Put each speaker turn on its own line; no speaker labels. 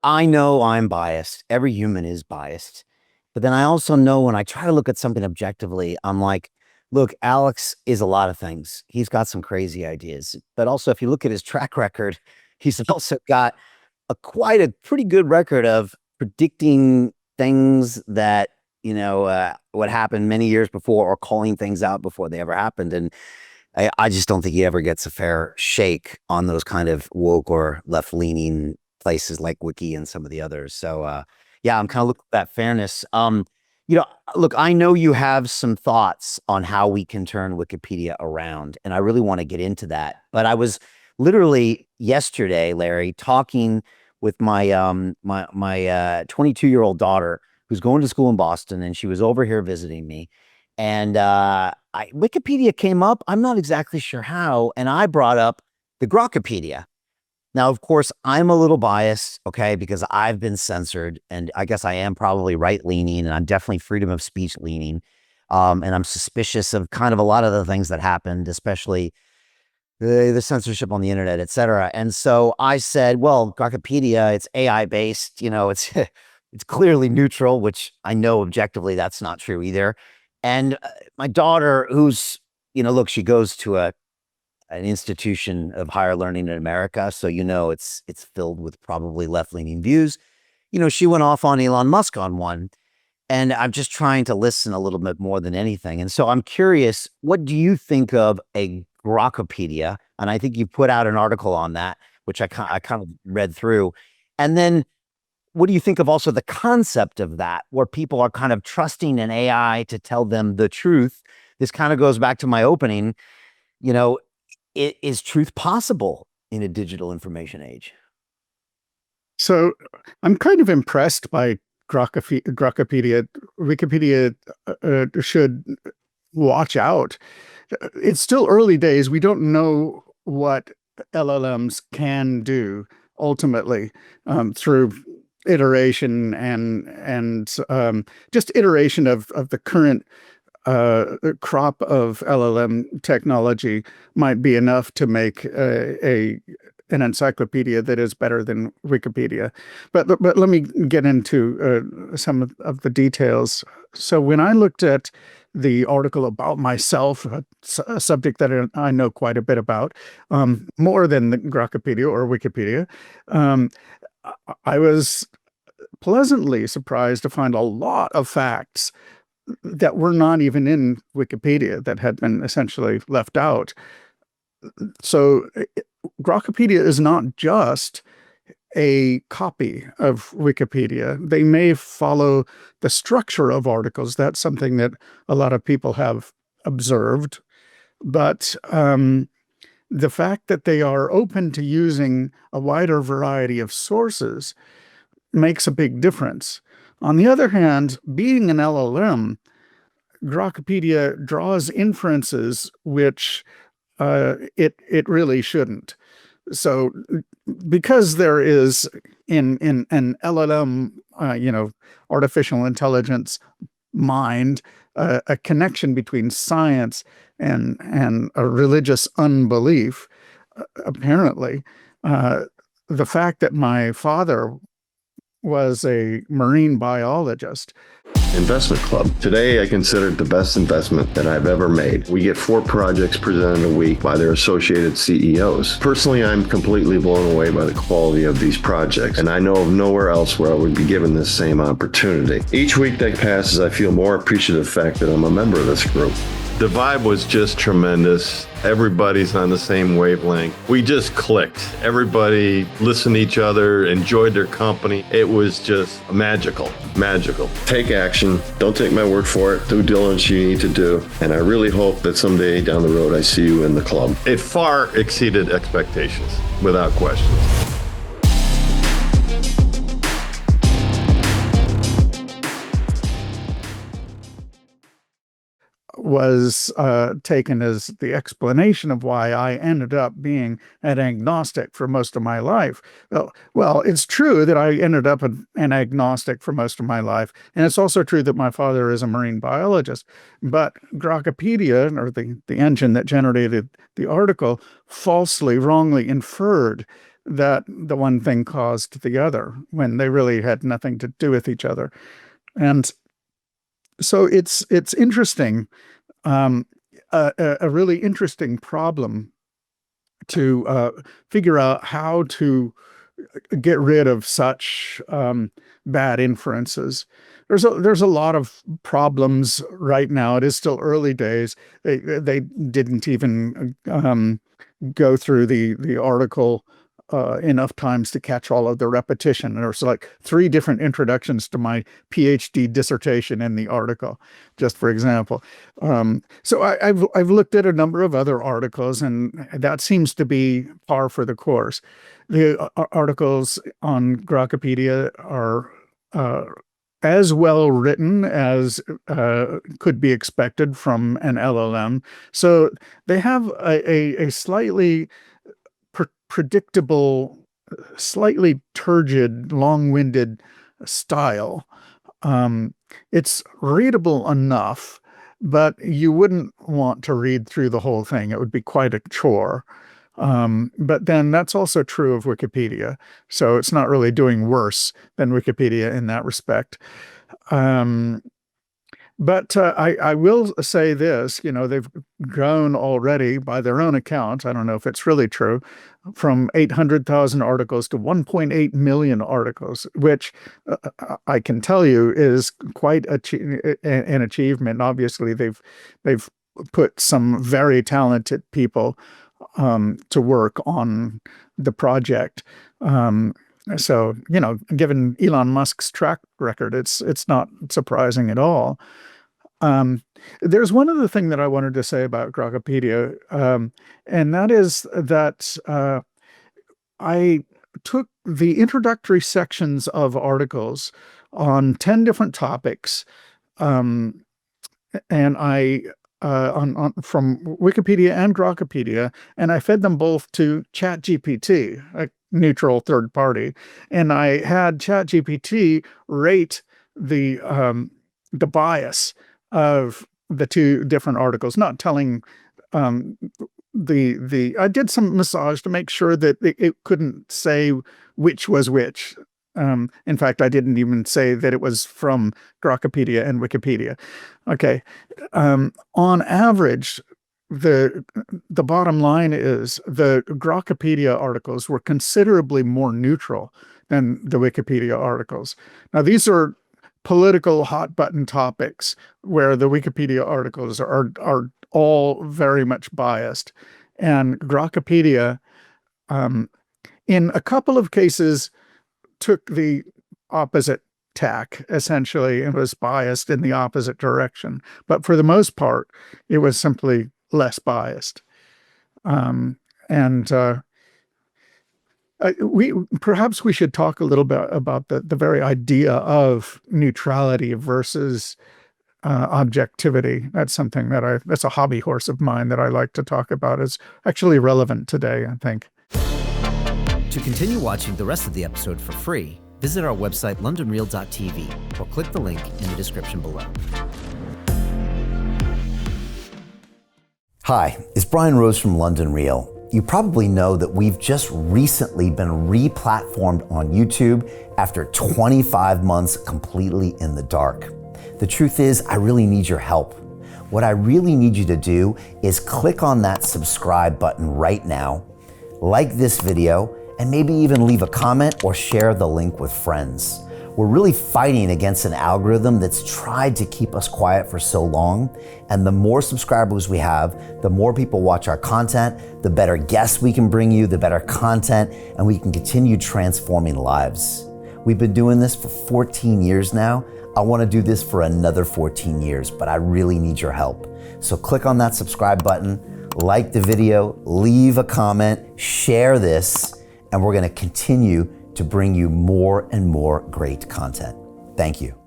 I know I'm biased. Every human is biased. But then I also know when I try to look at something objectively, I'm like, look, Alex is a lot of things. He's got some crazy ideas. But also, if you look at his track record, he's also got quite a pretty good record of predicting things that, what happened many years before or calling things out before they ever happened. And I just don't think he ever gets a fair shake on those kind of woke or left leaning places like Wiki and some of the others. So yeah, I'm kind of looking at that fairness. You know, look, I know you have some thoughts on how we can turn Wikipedia around, and I really want to get into that. But I was literally yesterday, Larry, talking with my 22-year-old daughter who's going to school in Boston, and she was over here visiting me. And Wikipedia came up. I'm not exactly sure how, and I brought up the Grokpedia. Now, of course, I'm a little biased, okay, because I've been censored, and I guess I am probably right leaning, and I'm definitely freedom of speech leaning. And I'm suspicious of kind of a lot of the things that happened, especially the censorship on the internet, et cetera. And so I said, well, Grokpedia, it's AI based, it's it's clearly neutral, which I know objectively that's not true either. And my daughter, who's, look, she goes to an institution of higher learning in America, so it's filled with probably left leaning views. She went off on Elon Musk on one, and I'm just trying to listen a little bit more than anything. And so I'm curious, what do you think of a Grokpedia? And I think you put out an article on that, which I kind of read through. And then what do you think of also the concept of that, where people are kind of trusting an AI to tell them the truth? This kind of goes back to my opening. You know, is truth possible in a digital information age?
So I'm kind of impressed by Grokpedia. Wikipedia should watch out. It's still early days. We don't know what LLMs can do ultimately through iteration and just iteration of the current crop of LLM technology might be enough to make an encyclopedia that is better than Wikipedia. But let me get into some of the details. So when I looked at the article about myself, a subject that I know quite a bit about, more than the Grokpedia or Wikipedia, um, I was pleasantly surprised to find a lot of facts that were not even in Wikipedia, that had been essentially left out. So Grokpedia is not just a copy of Wikipedia. They may follow the structure of articles. That's something that a lot of people have observed. But the fact that they are open to using a wider variety of sources makes a big difference. On the other hand, being an LLM, Grokpedia draws inferences which it really shouldn't. So, because there is in an LLM, artificial intelligence mind, a connection between science and a religious unbelief, apparently, the fact that my father was a marine biologist.
Investment Club. Today, I consider it the best investment that I've ever made. We get 4 projects presented a week by their associated CEOs. Personally, I'm completely blown away by the quality of these projects, and I know of nowhere else where I would be given this same opportunity. Each week that passes, I feel more appreciative of the fact that I'm a member of this group. The vibe was just tremendous. Everybody's on the same wavelength. We just clicked. Everybody listened to each other, enjoyed their company. It was just magical, magical. Take action. Don't take my word for it. Due diligence you need to do. And I really hope that someday down the road I see you in the club. It far exceeded expectations, without question.
Was taken as the explanation of why I ended up being an agnostic for most of my life. Well, it's true that I ended up an agnostic for most of my life, and it's also true that my father is a marine biologist. But Grokpedia, or the engine that generated the article, falsely, wrongly inferred that the one thing caused the other when they really had nothing to do with each other. And so it's interesting, a really interesting problem to figure out how to get rid of such bad inferences. There's a lot of problems right now. It is still early days. They didn't even go through the article enough times to catch all of the repetition. There's like 3 different introductions to my PhD dissertation in the article, just for example. So I've looked at a number of other articles, and that seems to be par for the course. The articles on Grokpedia are as well written as could be expected from an LLM. So they have a slightly predictable, slightly turgid, long-winded style. It's readable enough, but you wouldn't want to read through the whole thing. It would be quite a chore. But then that's also true of Wikipedia. So it's not really doing worse than Wikipedia in that respect. But I will say this, they've grown already by their own account. I don't know if it's really true, from 800,000 articles to 1.8 million articles, which I can tell you is quite an achievement. Obviously, they've put some very talented people to work on the project. So, given Elon Musk's track record, it's not surprising at all. There's one other thing that I wanted to say about Grokpedia, and that is that I took the introductory sections of articles on 10 different topics, and I from Wikipedia and Grokpedia, and I fed them both to ChatGPT, a neutral third party, and I had ChatGPT rate the bias of the 2 different articles, not telling I did some massage to make sure that it couldn't say which was which. In fact, I didn't even say that it was from Grokpedia and Wikipedia. Okay. On average, the bottom line is the Grokpedia articles were considerably more neutral than the Wikipedia articles. Now, these are political hot button topics where the Wikipedia articles are all very much biased. And Grokpedia, in a couple of cases, took the opposite tack, essentially, and was biased in the opposite direction. But for the most part, it was simply less biased. Perhaps we should talk a little bit about the very idea of neutrality versus objectivity. That's something that's a hobby horse of mine that I like to talk about. It's actually relevant today, I think.
To continue watching the rest of the episode for free, visit our website londonreal.tv or click the link in the description below.
Hi, it's Brian Rose from London Real. You probably know that we've just recently been re-platformed on YouTube after 25 months completely in the dark. The truth is, I really need your help. What I really need you to do is click on that subscribe button right now, like this video, and maybe even leave a comment or share the link with friends. We're really fighting against an algorithm that's tried to keep us quiet for so long. And the more subscribers we have, the more people watch our content, the better guests we can bring you, the better content, and we can continue transforming lives. We've been doing this for 14 years now. I want to do this for another 14 years, but I really need your help. So click on that subscribe button, like the video, leave a comment, share this, and we're going to continue to bring you more and more great content. Thank you.